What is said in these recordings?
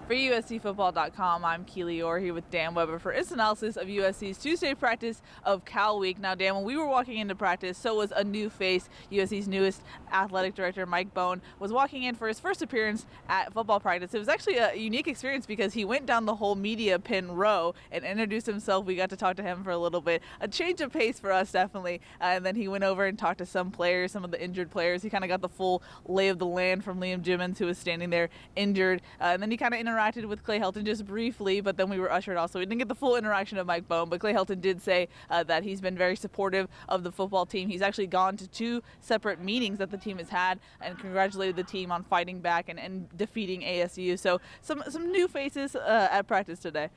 For USCFootball.com, I'm Keely Eure here with Dan Weber for its analysis of USC's Tuesday practice of Cal Week. Now, Dan, when we were walking into practice, so was a new face. USC's newest athletic director, Mike Bohn, was walking in for his first appearance at football practice. It was actually a unique experience because he went down the whole media pin row and introduced himself. We got to talk to him for a little bit. A change of pace for us, definitely. And then he went over and talked to some players, some of the injured players. He kind of got the full lay of the land from Liam Jimmons, who was standing there injured. And then he kind of interacted with Clay Helton just briefly, but then we were ushered off, so we didn't get the full interaction of Mike Bohn. But Clay Helton did say that he's been very supportive of the football team. He's actually gone to 2 separate meetings that the team has had and congratulated the team on fighting back and defeating ASU. So some new faces at practice today.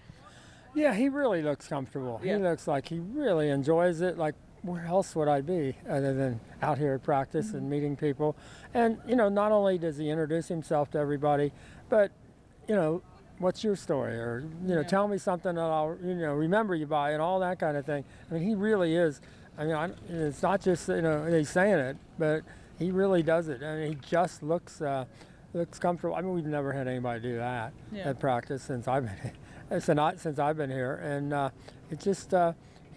Yeah, he really looks comfortable. Yeah. He looks like he really enjoys it. Like, where else would I be other than out here at practice and meeting people? And, not only does he introduce himself to everybody, but, what's your story? Or, tell me something that I'll, remember you by, and all that kind of thing. I mean, he really is. I mean, it's not just, he's saying it, but he really does it. I mean, he just looks comfortable. I mean, we've never had anybody do that at practice since I've been here. And it just,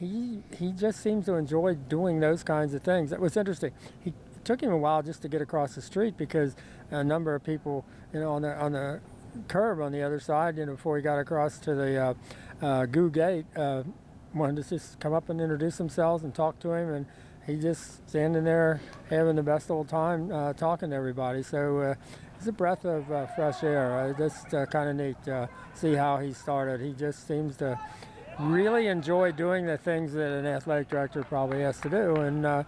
he just seems to enjoy doing those kinds of things. That was interesting. It took him a while just to get across the street because a number of people, on the curb on the other side, before he got across to the GU gate, wanted to just come up and introduce themselves and talk to him, and he just standing there having the best old time talking to everybody. So it's a breath of fresh air. Just kind of neat to see how he started. He just seems to really enjoy doing the things that an athletic director probably has to do, and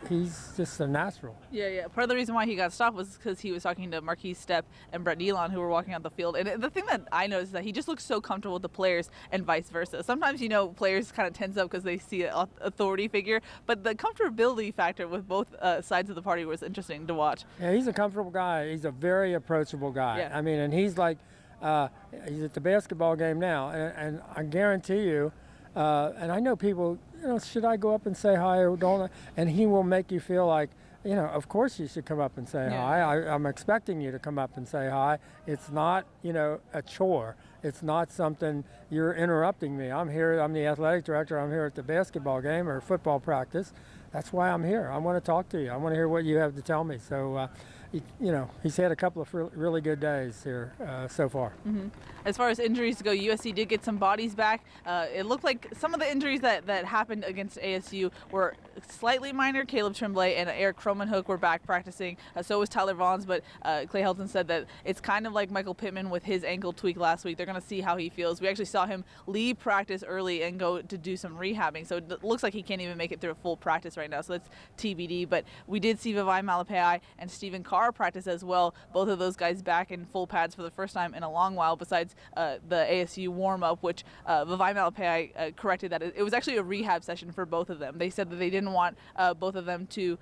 he's just a natural. Yeah. Part of the reason why he got stopped was because he was talking to Marquise Stepp and Brett Elon, who were walking out the field. And the thing that I noticed is that he just looks so comfortable with the players and vice versa. Sometimes, players kind of tense up because they see an authority figure, but the comfortability factor with both sides of the party was interesting to watch. Yeah, he's a comfortable guy. He's a very approachable guy. Yeah. I mean, and he's like, he's at the basketball game now, and I guarantee you, and I know people, should I go up and say hi or don't I? And he will make you feel like, of course you should come up and say hi. I'm expecting you to come up and say hi. It's not, a chore. It's not something you're interrupting me. I'm here, I'm the athletic director, I'm here at the basketball game or football practice. That's why I'm here. I want to talk to you. I want to hear what you have to tell me. So, he's had a couple of really good days here so far. Mm-hmm. As far as injuries go, USC did get some bodies back. It looked like some of the injuries that happened against ASU were slightly minor. Caleb Tremblay and Eric Cromanhook were back practicing. So was Tyler Vaughns, but Clay Helton said that it's kind of like Michael Pittman with his ankle tweak last week. They're going to see how he feels. We actually saw him leave practice early and go to do some rehabbing. So it looks like he can't even make it through a full practice right now. So that's TBD. But we did see Vavae Malepeai and Stephen Carr practice as well. Both of those guys back in full pads for the first time in a long while, besides the ASU warm-up, which Vavae Malepeai corrected that it was actually a rehab session for both of them. They said that they didn't want both of them to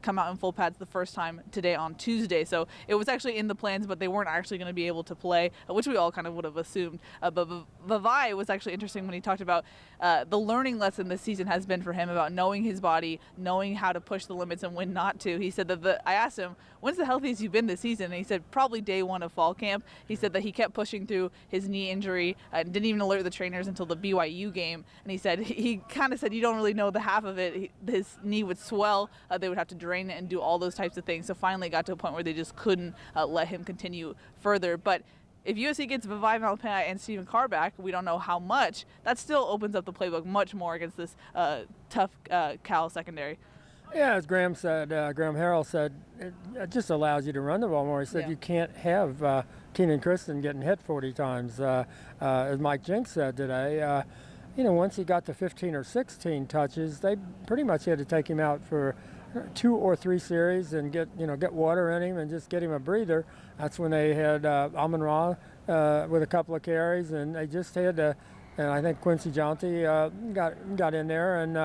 come out in full pads the first time today on Tuesday. So it was actually in the plans, but they weren't actually going to be able to play, which we all kind of would have assumed. But Vavae was actually interesting when he talked about the learning lesson this season has been for him about knowing his body, knowing how to push the limits and when not to. He said that I asked him, when's the healthiest you've been this season? And he said probably day 1 of fall camp. He said that he kept pushing through his knee injury and didn't even alert the trainers until the BYU game. And he said he kind of said you don't really know the half of it. His knee would swell. They would have to drain it and do all those types of things. So finally got to a point where they just couldn't let him continue further. But if USC gets Vavae Malepeai and Stephen Carr back, we don't know how much. That still opens up the playbook much more against this tough Cal secondary. Yeah, as Graham Harrell said, it just allows you to run the ball more. He said you can't have Keenan Christon getting hit 40 times. As Mike Jinks said today, once he got to 15 or 16 touches, they pretty much had to take him out for 2 or 3 series and get water in him and just get him a breather. That's when they had Amon-Ra with a couple of carries, and they just had to. And I think Quincy Jonty got in there, and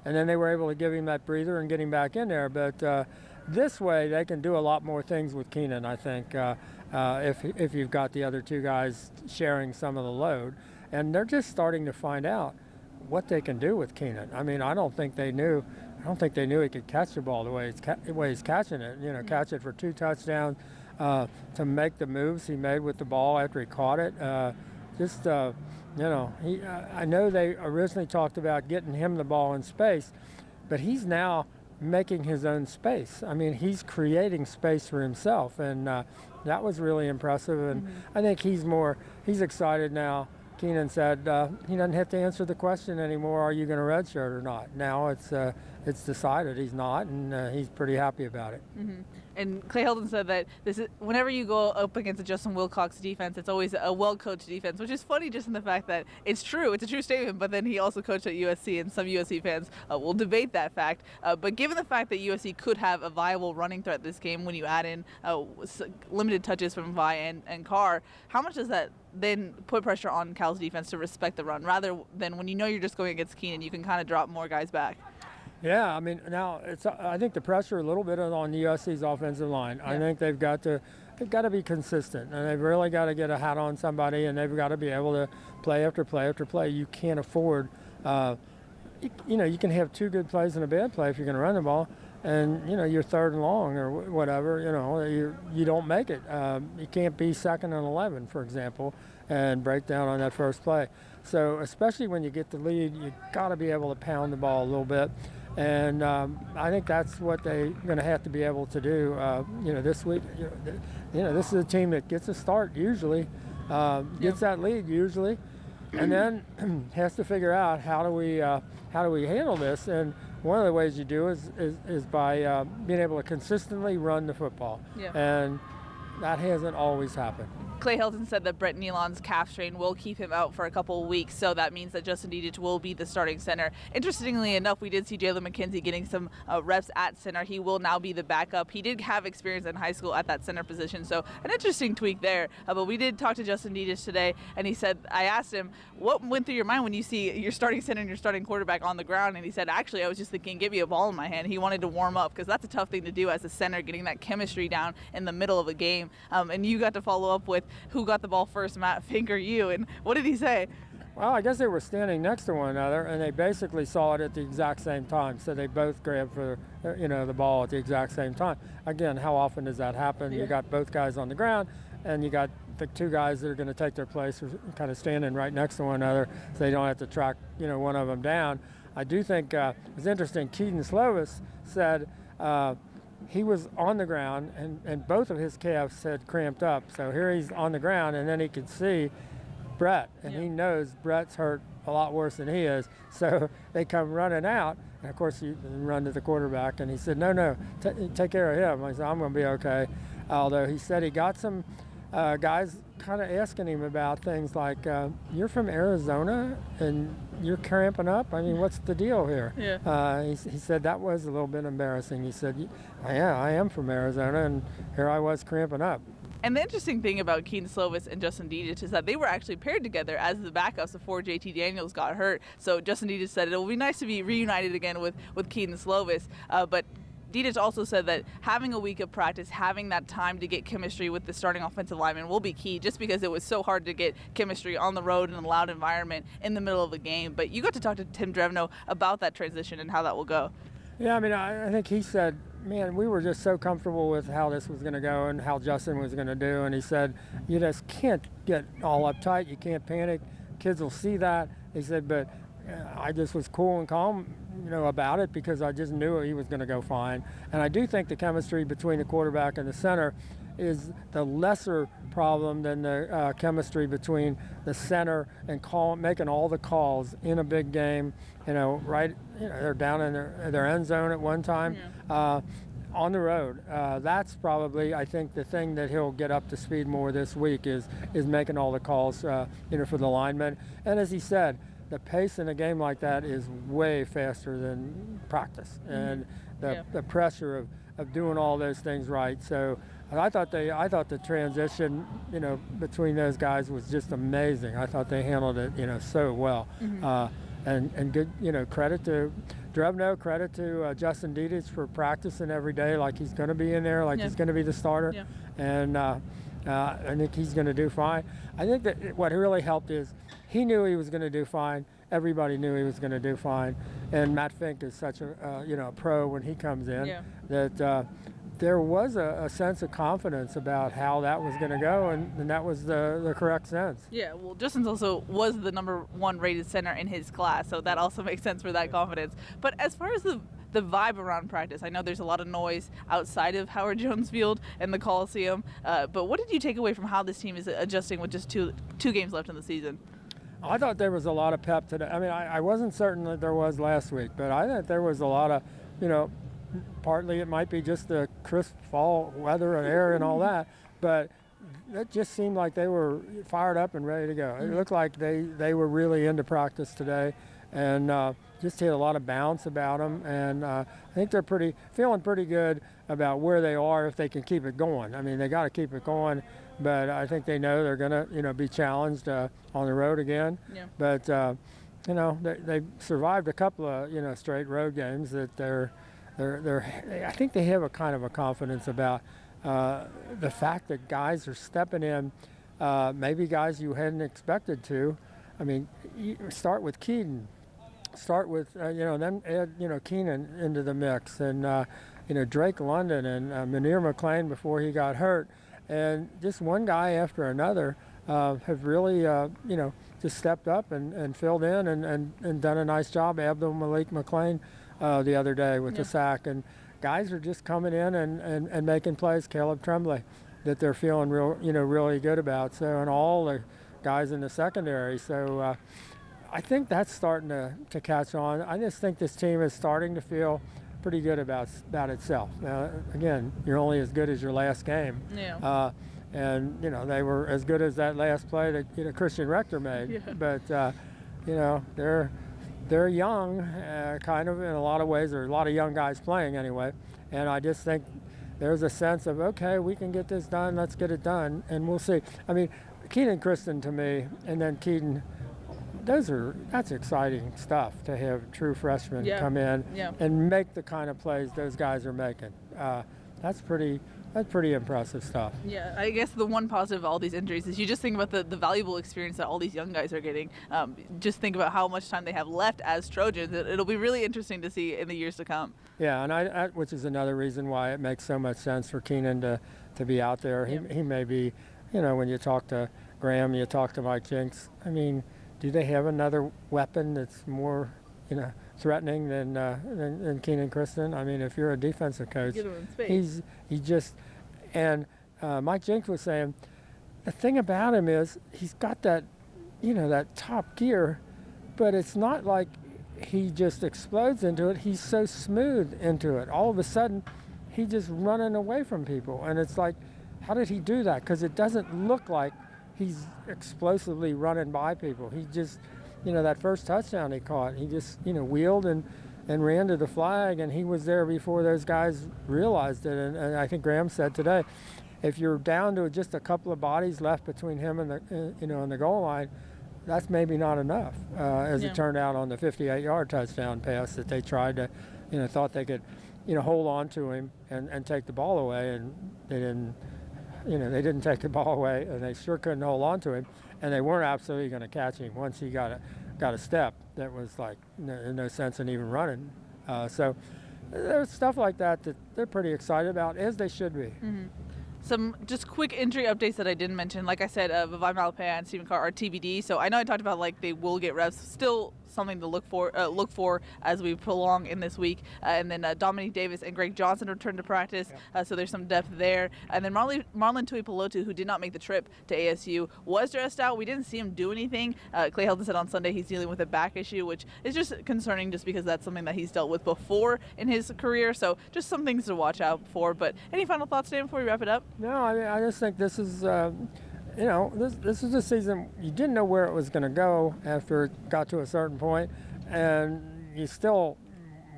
then they were able to give him that breather and get him back in there. But this way, they can do a lot more things with Keenan, I think, if you've got the other 2 guys sharing some of the load. And they're just starting to find out what they can do with Keenan. I mean, I don't think they knew he could catch the ball the way he's catching it. Catch it for 2 touchdowns. to make the moves he made with the ball after he caught it. I know they originally talked about getting him the ball in space, but he's now making his own space. I mean, he's creating space for himself, and that was really impressive. And I think he's excited now. Keenan said he doesn't have to answer the question anymore, are you going to redshirt or not? Now it's decided he's not, and he's pretty happy about it. And Clay Helton said that whenever you go up against a Justin Wilcox defense, it's always a well-coached defense, which is funny just in the fact that it's true. It's a true statement, but then he also coached at USC, and some USC fans will debate that fact. But given the fact that USC could have a viable running threat this game when you add in limited touches from Vi and Carr, how much does that then put pressure on Cal's defense to respect the run, rather than when you know you're just going against Keenan, you can kind of drop more guys back? Yeah, I mean, now I think the pressure a little bit is on the USC's offensive line. Yeah. I think they've got to be consistent, and they've really got to get a hat on somebody, and they've got to be able to play after play after play. You can't afford, you can have two good plays and a bad play if you're going to run the ball, and you're third and long or whatever. You don't make it. You can't be 2nd and 11, for example, and break down on that first play. So especially when you get the lead, you got to be able to pound the ball a little bit. And I think that's what they're going to have to be able to do. This week, this is a team that gets a start usually, gets that lead usually, and then has to figure out how do we handle this. And one of the ways you do is by being able to consistently run the football, and that hasn't always happened. Clay Helton said that Brett Nealon's calf strain will keep him out for a couple of weeks, so that means that Justin Dedich will be the starting center. Interestingly enough, we did see Jalen McKenzie getting some reps at center. He will now be the backup. He did have experience in high school at that center position, so an interesting tweak there. But we did talk to Justin Dedich today, and he said, I asked him, what went through your mind when you see your starting center and your starting quarterback on the ground? And he said, actually, I was just thinking, give me a ball in my hand. He wanted to warm up, because that's a tough thing to do as a center, getting that chemistry down in the middle of a game. And you got to follow up with who got the ball first, Matt, Fink or you, and what did he say? Well, I guess they were standing next to one another, and they basically saw it at the exact same time, so they both grabbed for the ball at the exact same time. Again, how often does that happen? You got both guys on the ground, and you got the two guys that are going to take their place kind of standing right next to one another, so they don't have to track one of them down. I do think it was interesting. Keaton Slovis said he was on the ground, and both of his calves had cramped up. So here he's on the ground, and then he could see Brett, and he knows Brett's hurt a lot worse than he is. So they come running out, and of course he run to the quarterback, and he said, no, take care of him. I said, I'm going to be okay. Although he said he got some guys kind of asking him about things like, you're from Arizona and you're cramping up? I mean, what's the deal here? He said that was a little bit embarrassing. He said, yeah, I am from Arizona, and here I was cramping up. And the interesting thing about Keaton Slovis and Justin Dedich is that they were actually paired together as the backups before JT Daniels got hurt. So Justin Dedich said it will be nice to be reunited again with Keaton Slovis. But Dedich also said that having a week of practice, having that time to get chemistry with the starting offensive lineman will be key, just because it was so hard to get chemistry on the road in a loud environment in the middle of a game. But you got to talk to Tim Drevno about that transition and how that will go. Yeah, I mean, I think he said, man, we were just so comfortable with how this was going to go and how Justin was going to do. And he said, you just can't get all uptight. You can't panic. Kids will see that. He said, but I just was cool and calm, about it, because I just knew he was going to go fine. And I do think the chemistry between the quarterback and the center is the lesser problem than the chemistry between the center and making all the calls in a big game. They're down in their end zone at one time. On the road. That's probably, I think, the thing that he'll get up to speed more this week is making all the calls, for the linemen. And as he said, the pace in a game like that is way faster than practice, and the pressure of doing all those things right. So I thought the transition, between those guys was just amazing. I thought they handled it, so well. And good, credit to Drevno, credit to Justin Dedich for practicing every day like he's going to be in there, like he's going to be the starter. And I think he's going to do fine. I think that what really helped is he knew he was going to do fine. Everybody knew he was going to do fine. And Matt Fink is such a pro when he comes in that there was a sense of confidence about how that was going to go, and that was the correct sense. Yeah, well, Justin's also was the number 1 rated center in his class, so that also makes sense for that confidence. But as far as the vibe around practice, I know there's a lot of noise outside of Howard Jones Field and the Coliseum, but what did you take away from how this team is adjusting with just two games left in the season? I thought there was a lot of pep today. I mean, I wasn't certain that there was last week, but I thought there was a lot of, partly it might be just the crisp fall weather and air and all that, but it just seemed like they were fired up and ready to go. It looked like they were really into practice today, and just had a lot of bounce about them, and I think they're feeling pretty good about where they are if they can keep it going. I mean, they got to keep it going, but I think they know they're going to be challenged on the road again. Yeah. But they survived a couple of straight road games that I think they have a kind of a confidence about the fact that guys are stepping in, maybe guys you hadn't expected to. I mean, you start with Keaton, then add Keenan into the mix, and Drake London and Munir McLean before he got hurt, and just one guy after another have really just stepped up and filled in and done a nice job. Abdul Malik McLean the other day with the sack, and guys are just coming in and making plays. Caleb Tremblay, that they're feeling really good about. So, and all the guys in the secondary. So I think that's starting to catch on. I just think this team is starting to feel pretty good about itself. Now, again, you're only as good as your last game. Yeah. And they were as good as that last play that Christian Rector made. Yeah. But they're young, kind of in a lot of ways. There are a lot of young guys playing anyway, and I just think there's a sense of, okay, we can get this done. Let's get it done, and we'll see. I mean, Keenan Kristen to me, and then Keaton. That's exciting stuff to have true freshmen come in and make the kind of plays those guys are making. That's pretty impressive stuff. Yeah, I guess the one positive of all these injuries is you just think about the valuable experience that all these young guys are getting. Just think about how much time they have left as Trojans. It'll be really interesting to see in the years to come. Yeah, and which is another reason why it makes so much sense for Keenan to be out there. He may be, when you talk to Graham, you talk to Mike Jinks. I mean, do they have another weapon that's more, threatening than Keenan Kristen? I mean, if you're a defensive coach, Get him in space. he just, and Mike Jinks was saying, the thing about him is he's got that, that top gear, but it's not like he just explodes into it. He's so smooth into it. All of a sudden, he's just running away from people, and it's like, how did he do that? Because it doesn't look like he's explosively running by people. He just, that first touchdown he caught, he just, wheeled and ran to the flag, and he was there before those guys realized it. And I think Graham said today, if you're down to just a couple of bodies left between him and the, and the goal line, that's maybe not enough. As it turned out on the 58-yard touchdown pass that they tried to, thought they could, hold on to him and take the ball away, and they didn't. They didn't take the ball away, and they sure couldn't hold on to him, and they weren't absolutely going to catch him once he got a step that was like no sense in even running. So there's stuff like that they're pretty excited about, as they should be. Mm-hmm. Some just quick injury updates that I didn't mention. Like I said, Vivai Malapaya and Stephen Carr are TBD, so I know I talked about they will get reps. Still something to look for as we prolong in this week. And then Dominique Davis and Greg Johnson return to practice, so there's some depth there. And then Marlon Tuipulotu, who did not make the trip to ASU, was dressed out. We didn't see him do anything. Clay Helton said on Sunday he's dealing with a back issue, which is just concerning just because that's something that he's dealt with before in his career. So just some things to watch out for. But any final thoughts, Dan, before we wrap it up? No, I mean, I just think this is, this is a season you didn't know where it was going to go after it got to a certain point, and you still,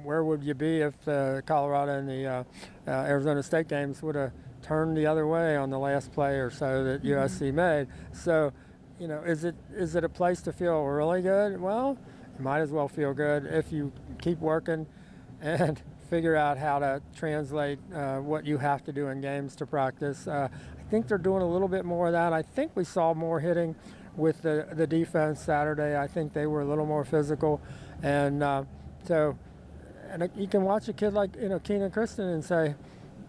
where would you be if Colorado and the Arizona State games would have turned the other way on the last play or so that USC made? So, is it a place to feel really good? Well, you might as well feel good if you keep working and figure out how to translate what you have to do in games to practice. I think they're doing a little bit more of that. I think we saw more hitting with the defense Saturday. I think they were a little more physical, and you can watch a kid like Keenan Kristen and say,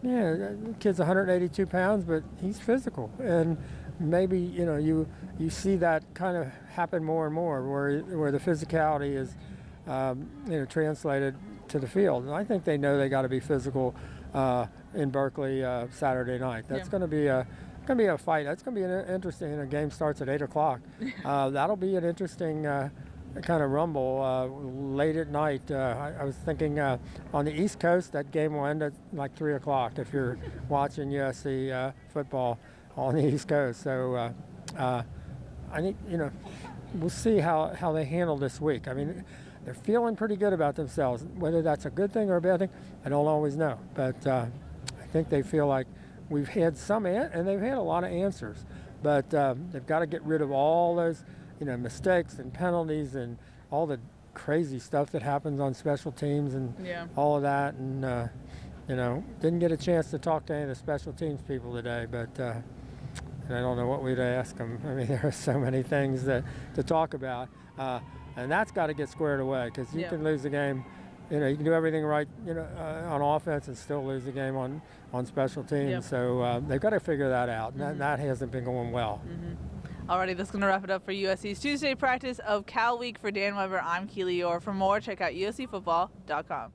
Yeah, the kid's 182 pounds, but he's physical, and maybe you see that kind of happen more and more, where the physicality is translated to the field. And I think they know they got to be physical in Berkeley Saturday night. That's going to be a fight. That's going to be interesting. The game starts at 8 o'clock. That'll be an interesting kind of rumble late at night. I was thinking on the East Coast, that game will end at like 3 o'clock if you're watching USC football on the East Coast. So I think, we'll see how they handle this week. I mean, they're feeling pretty good about themselves. Whether that's a good thing or a bad thing, I don't always know. But I think they feel like we've had and they've had a lot of answers. But they've got to get rid of all those mistakes and penalties and all the crazy stuff that happens on special teams and all of that. And, didn't get a chance to talk to any of the special teams people today, but I don't know what we'd ask them. I mean, there are so many things to talk about. And that's got to get squared away, because you can lose the game. You can do everything right, on offense and still lose the game on special teams. Yep. So they've got to figure that out. And that hasn't been going well. Alrighty, that's going to wrap it up for USC's Tuesday practice of Cal Week. For Dan Weber, I'm Keely Eure. For more, check out uscfootball.com.